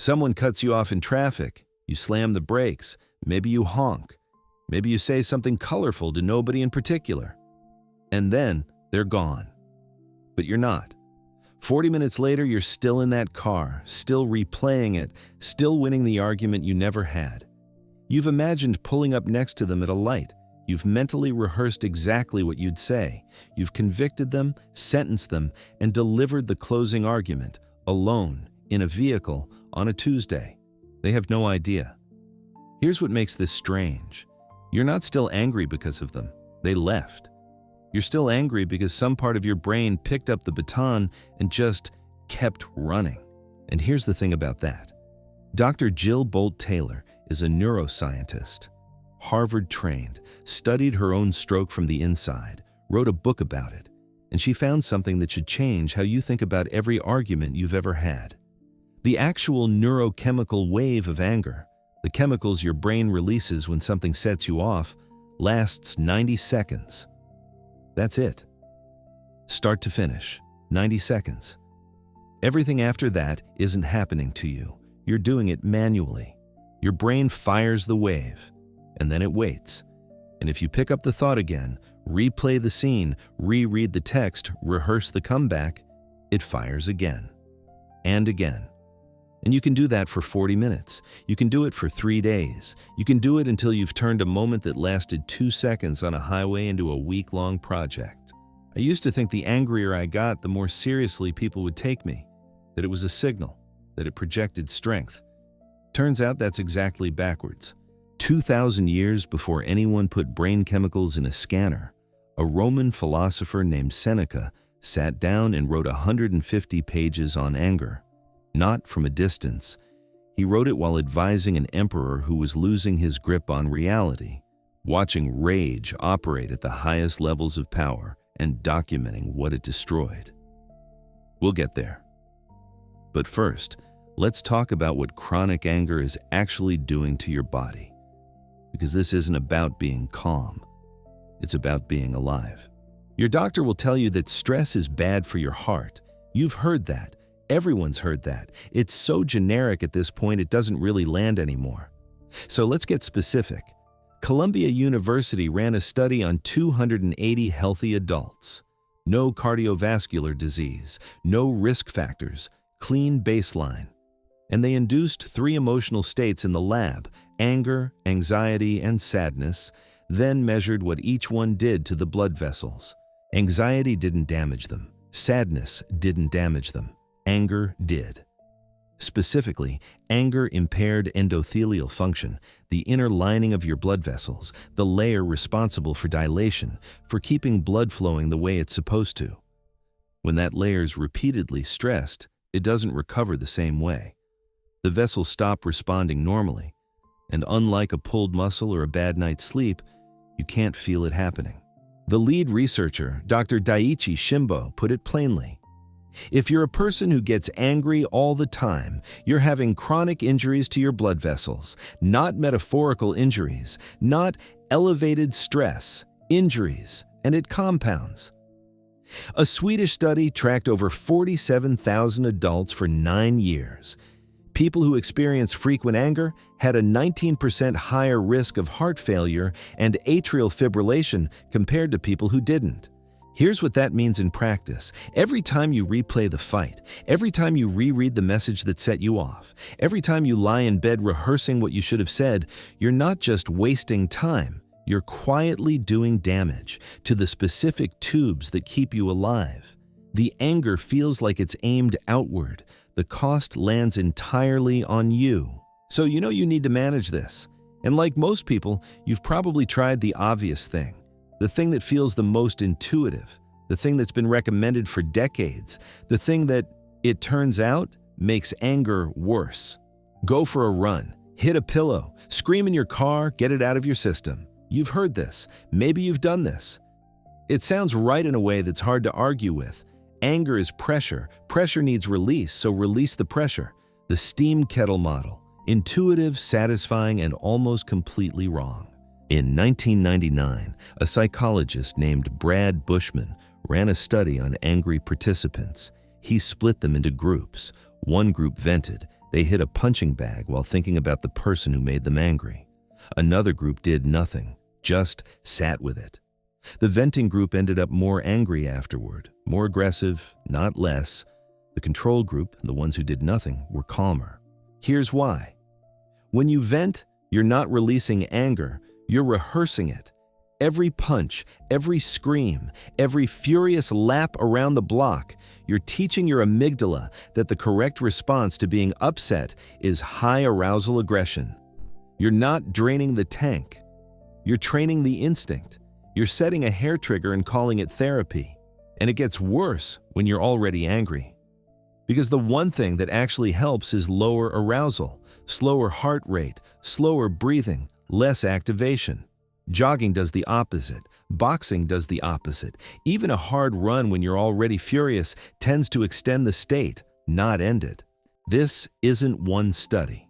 Someone cuts you off in traffic. You slam the brakes. Maybe you honk. Maybe you say something colorful to nobody in particular. And then they're gone. But you're not. 40 minutes later, you're still in that car, still replaying it, still winning the argument you never had. You've imagined pulling up next to them at a light. You've mentally rehearsed exactly what you'd say. You've convicted them, sentenced them, and delivered the closing argument, alone, in a vehicle, on a Tuesday. They have no idea. Here's what makes this strange. You're not still angry because of them. They left. You're still angry because some part of your brain picked up the baton and just kept running. And here's the thing about that. Dr. Jill Bolte Taylor is a neuroscientist, Harvard-trained, studied her own stroke from the inside, wrote a book about it, and she found something that should change how you think about every argument you've ever had. The actual neurochemical wave of anger, the chemicals your brain releases when something sets you off, lasts 90 seconds. That's it. Start to finish, 90 seconds. Everything after that isn't happening to you. You're doing it manually. Your brain fires the wave, and then it waits. And if you pick up the thought again, replay the scene, reread the text, rehearse the comeback, it fires again and again. And you can do that for 40 minutes. You can do it for 3 days. You can do it until you've turned a moment that lasted 2 seconds on a highway into a week-long project. I used to think the angrier I got, the more seriously people would take me, that it was a signal, that it projected strength. Turns out that's exactly backwards. 2,000 years before anyone put brain chemicals in a scanner, a Roman philosopher named Seneca sat down and wrote 150 pages on anger. Not from a distance. He wrote it while advising an emperor who was losing his grip on reality, watching rage operate at the highest levels of power and documenting what it destroyed. We'll get there. But first, let's talk about what chronic anger is actually doing to your body. Because this isn't about being calm. It's about being alive. Your doctor will tell you that stress is bad for your heart. You've heard that. Everyone's heard that. It's so generic at this point it doesn't really land anymore. So let's get specific. Columbia University ran a study on 280 healthy adults. No cardiovascular disease, no risk factors, clean baseline. And they induced 3 emotional states in the lab: anger, anxiety, and sadness, then measured what each one did to the blood vessels. Anxiety didn't damage them. Sadness didn't damage them. Anger did. Specifically, anger impaired endothelial function, the inner lining of your blood vessels, the layer responsible for dilation, for keeping blood flowing the way it's supposed to. When that layer's repeatedly stressed, it doesn't recover the same way. The vessels stop responding normally, and unlike a pulled muscle or a bad night's sleep, you can't feel it happening. The lead researcher, Dr. Daiichi Shimbo, put it plainly. If you're a person who gets angry all the time, you're having chronic injuries to your blood vessels, not metaphorical injuries, not elevated stress, injuries, and it compounds. A Swedish study tracked over 47,000 adults for 9 years. People who experience frequent anger had a 19% higher risk of heart failure and atrial fibrillation compared to people who didn't. Here's what that means in practice. Every time you replay the fight, every time you reread the message that set you off, every time you lie in bed rehearsing what you should have said, you're not just wasting time, you're quietly doing damage to the specific tubes that keep you alive. The anger feels like it's aimed outward. The cost lands entirely on you. So you know you need to manage this. And like most people, you've probably tried the obvious thing. The thing that feels the most intuitive, the thing that's been recommended for decades, the thing that, it turns out, makes anger worse. Go for a run, hit a pillow, scream in your car, get it out of your system. You've heard this. Maybe you've done this. It sounds right in a way that's hard to argue with. Anger is pressure. Pressure needs release, so release the pressure. The steam kettle model. Intuitive, satisfying, and almost completely wrong. In 1999, a psychologist named Bushman ran a study on angry participants. He split them into groups. One group vented. They hit a punching bag while thinking about the person who made them angry. Another group did nothing, just sat with it. The venting group ended up more angry afterward, more aggressive, not less. The control group, the ones who did nothing, were calmer. Here's why. When you vent, you're not releasing anger, you're rehearsing it. Every punch, every scream, every furious lap around the block, you're teaching your amygdala that the correct response to being upset is high arousal aggression. You're not draining the tank. You're training the instinct. You're setting a hair trigger and calling it therapy. And it gets worse when you're already angry. Because the one thing that actually helps is lower arousal, slower heart rate, slower breathing, less activation. Jogging does the opposite. Boxing does the opposite. Even a hard run when you're already furious tends to extend the state, not end it. This isn't one study.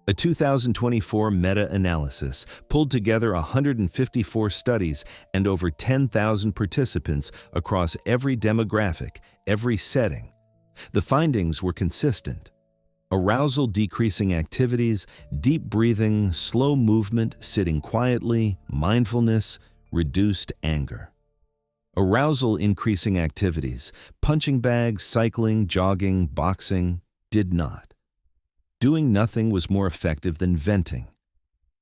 A 2024 meta-analysis pulled together 154 studies and over 10,000 participants across every demographic, every setting. The findings were consistent. Arousal-decreasing activities, deep breathing, slow movement, sitting quietly, mindfulness, reduced anger. Arousal-increasing activities, punching bags, cycling, jogging, boxing, did not. Doing nothing was more effective than venting.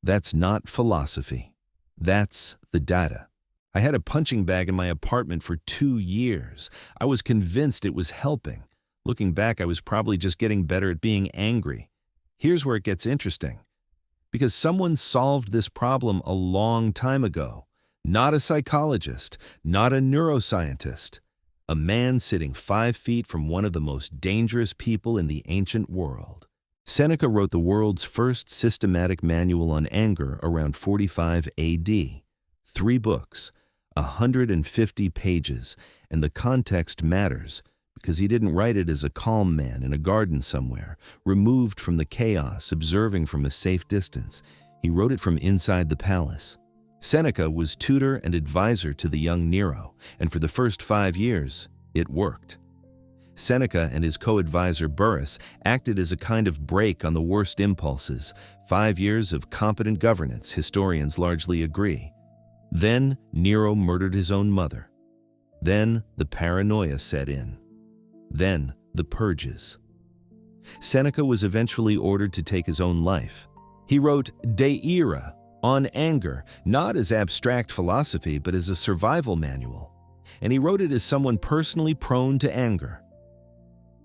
That's not philosophy. That's the data. I had a punching bag in my apartment for 2 years. I was convinced it was helping. Looking back, I was probably just getting better at being angry. Here's where it gets interesting. Because someone solved this problem a long time ago. Not a psychologist, not a neuroscientist. A man sitting 5 feet from one of the most dangerous people in the ancient world. Seneca wrote the world's first systematic manual on anger around 45 AD. 3 books, 150 pages, and the context matters because he didn't write it as a calm man in a garden somewhere, removed from the chaos, observing from a safe distance. He wrote it from inside the palace. Seneca was tutor and advisor to the young Nero, and for the first 5 years, it worked. Seneca and his co-advisor Burrus acted as a kind of brake on the worst impulses. 5 years of competent governance, historians largely agree. Then Nero murdered his own mother. Then the paranoia set in. Then the purges. Seneca was eventually ordered to take his own life. He wrote De Ira, on anger, not as abstract philosophy but as a survival manual. And he wrote it as someone personally prone to anger.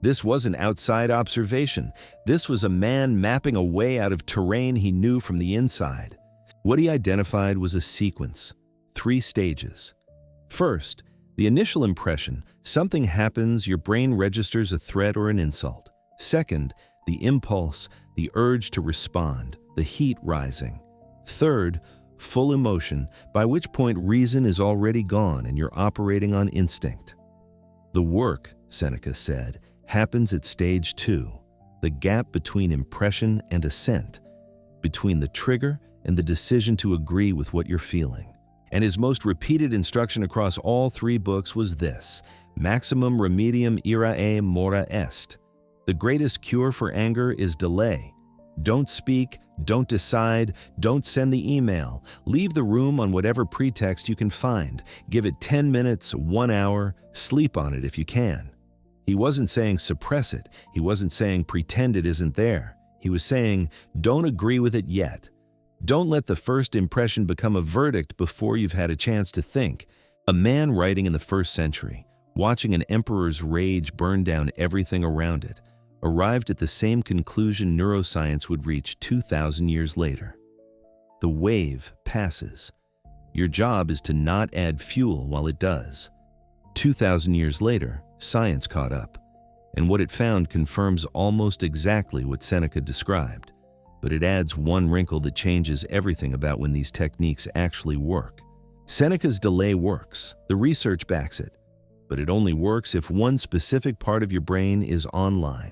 This wasn't outside observation. This was a man mapping a way out of terrain he knew from the inside. What he identified was a sequence, 3 stages. First, the initial impression, something happens, your brain registers a threat or an insult. Second, the impulse, the urge to respond, the heat rising. Third, full emotion, by which point reason is already gone and you're operating on instinct. The work, Seneca said, happens at stage 2, the gap between impression and assent, between the trigger and the decision to agree with what you're feeling. And his most repeated instruction across all 3 books was this: maximum remedium irae mora est. The greatest cure for anger is delay. Don't speak, don't decide, don't send the email. Leave the room on whatever pretext you can find. Give it 10 minutes, 1 hour, sleep on it if you can. He wasn't saying suppress it. He wasn't saying pretend it isn't there. He was saying don't agree with it yet. Don't let the first impression become a verdict before you've had a chance to think. A man writing in the 1st century, watching an emperor's rage burn down everything around it, arrived at the same conclusion neuroscience would reach 2,000 years later. The wave passes. Your job is to not add fuel while it does. 2,000 years later, science caught up, and what it found confirms almost exactly what Seneca described, but it adds one wrinkle that changes everything about when these techniques actually work. Seneca's delay works, the research backs it, but it only works if one specific part of your brain is online.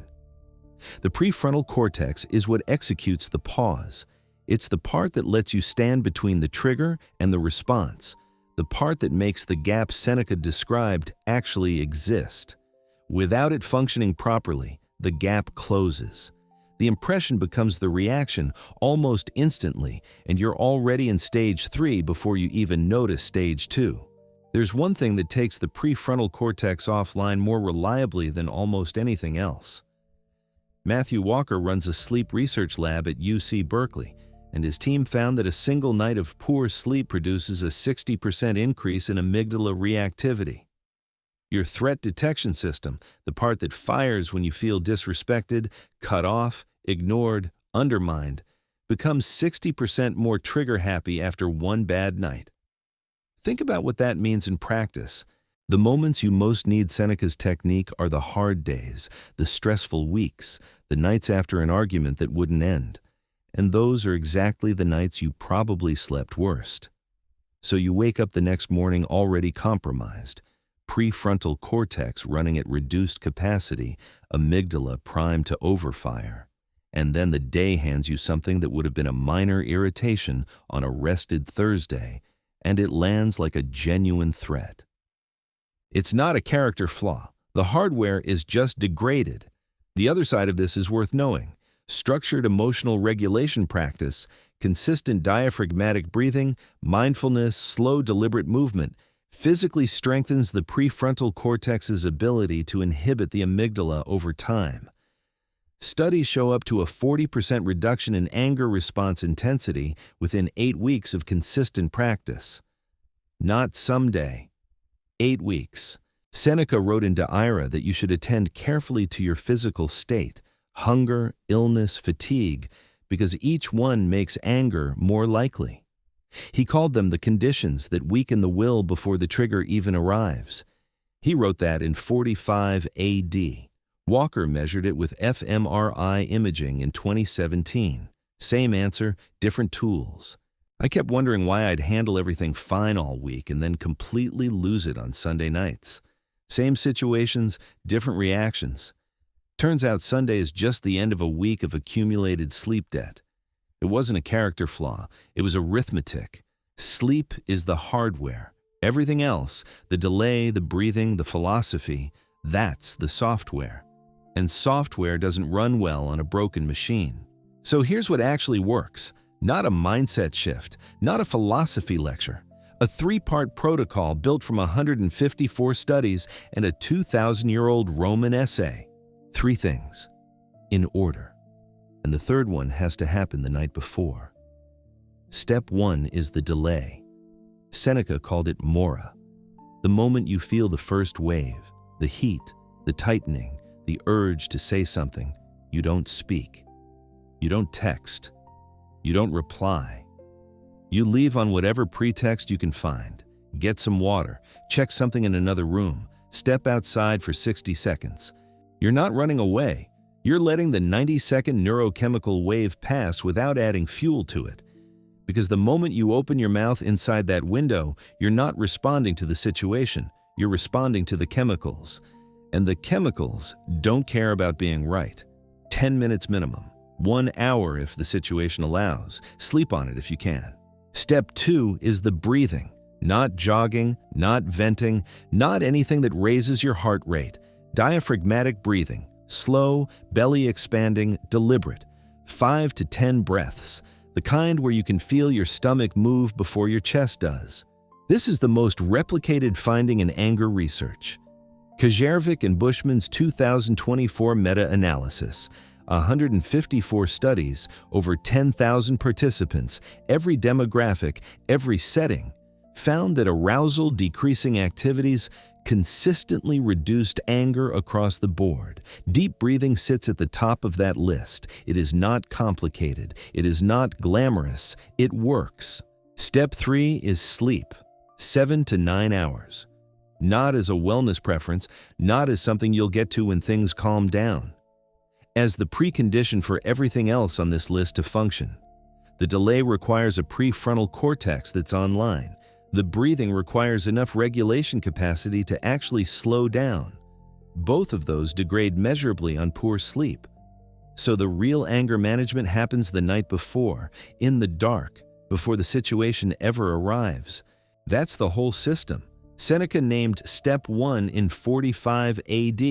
The prefrontal cortex is what executes the pause. It's the part that lets you stand between the trigger and the response, the part that makes the gap Seneca described actually exist. Without it functioning properly, the gap closes. The impression becomes the reaction almost instantly, and you're already in stage 3 before you even notice stage 2. There's one thing that takes the prefrontal cortex offline more reliably than almost anything else. Matthew Walker runs a sleep research lab at UC Berkeley, and his team found that a single night of poor sleep produces a 60% increase in amygdala reactivity. Your threat detection system, the part that fires when you feel disrespected, cut off, ignored, undermined, becomes 60% more trigger-happy after one bad night. Think about what that means in practice. The moments you most need Seneca's technique are the hard days, the stressful weeks, the nights after an argument that wouldn't end. And those are exactly the nights you probably slept worst. So you wake up the next morning already compromised, prefrontal cortex running at reduced capacity, amygdala primed to overfire. And then the day hands you something that would have been a minor irritation on a rested Thursday, and it lands like a genuine threat. It's not a character flaw. The hardware is just degraded. The other side of this is worth knowing. Structured emotional regulation practice, consistent diaphragmatic breathing, mindfulness, slow deliberate movement physically strengthens the prefrontal cortex's ability to inhibit the amygdala over time. Studies show up to a 40% reduction in anger response intensity within 8 weeks of consistent practice. Not someday. 8 weeks. Seneca wrote into irae that you should attend carefully to your physical state, hunger, illness, fatigue, because each one makes anger more likely. He called them the conditions that weaken the will before the trigger even arrives. He wrote that in 45 AD. Walker measured it with fMRI imaging in 2017. Same answer, different tools. I kept wondering why I'd handle everything fine all week and then completely lose it on Sunday nights. Same situations, different reactions. Turns out Sunday is just the end of a week of accumulated sleep debt. It wasn't a character flaw, it was arithmetic. Sleep is the hardware. Everything else, the delay, the breathing, the philosophy, that's the software. And software doesn't run well on a broken machine. So here's what actually works. Not a mindset shift, not a philosophy lecture. A 3-part protocol built from 154 studies and a 2,000-year-old Roman essay. 3 things. In order. And the third one has to happen the night before. Step 1 is the delay. Seneca called it mora. The moment you feel the first wave, the heat, the tightening, the urge to say something, you don't speak. You don't text. You don't reply. You leave on whatever pretext you can find. Get some water, check something in another room, step outside for 60 seconds. You're not running away. You're letting the 90-second neurochemical wave pass without adding fuel to it. Because the moment you open your mouth inside that window, you're not responding to the situation. You're responding to the chemicals. And the chemicals don't care about being right. 10 minutes minimum. 1 hour if the situation allows. Sleep on it if you can. Step 2 is the breathing. Not jogging, not venting, not anything that raises your heart rate. Diaphragmatic breathing. Slow, belly expanding, deliberate. 5 to 10 breaths. The kind where you can feel your stomach move before your chest does. This is the most replicated finding in anger research. Kjærvik and Bushman's 2024 meta-analysis. 154 studies, over 10,000 participants, every demographic, every setting, found that arousal decreasing activities consistently reduced anger across the board. Deep breathing sits at the top of that list. It is not complicated. It is not glamorous. It works. Step 3 is sleep. 7 to 9 hours. Not as a wellness preference, not as something you'll get to when things calm down. As the precondition for everything else on this list to function. The delay requires a prefrontal cortex that's online. The breathing requires enough regulation capacity to actually slow down. Both of those degrade measurably on poor sleep. So the real anger management happens the night before, in the dark, before the situation ever arrives. That's the whole system. Seneca named Step 1 in 45 AD.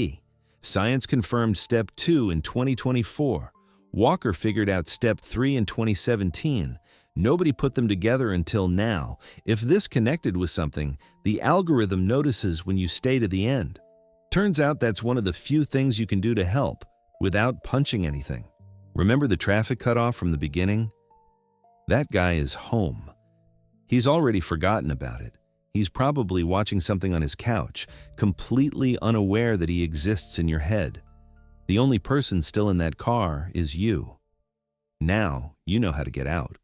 Science confirmed Step 2 in 2024. Walker figured out step 3 in 2017. Nobody put them together until now. If this connected with something, the algorithm notices when you stay to the end. Turns out that's one of the few things you can do to help without punching anything. Remember the traffic cutoff from the beginning? That guy is home. He's already forgotten about it. He's probably watching something on his couch, completely unaware that he exists in your head. The only person still in that car is you. Now you know how to get out.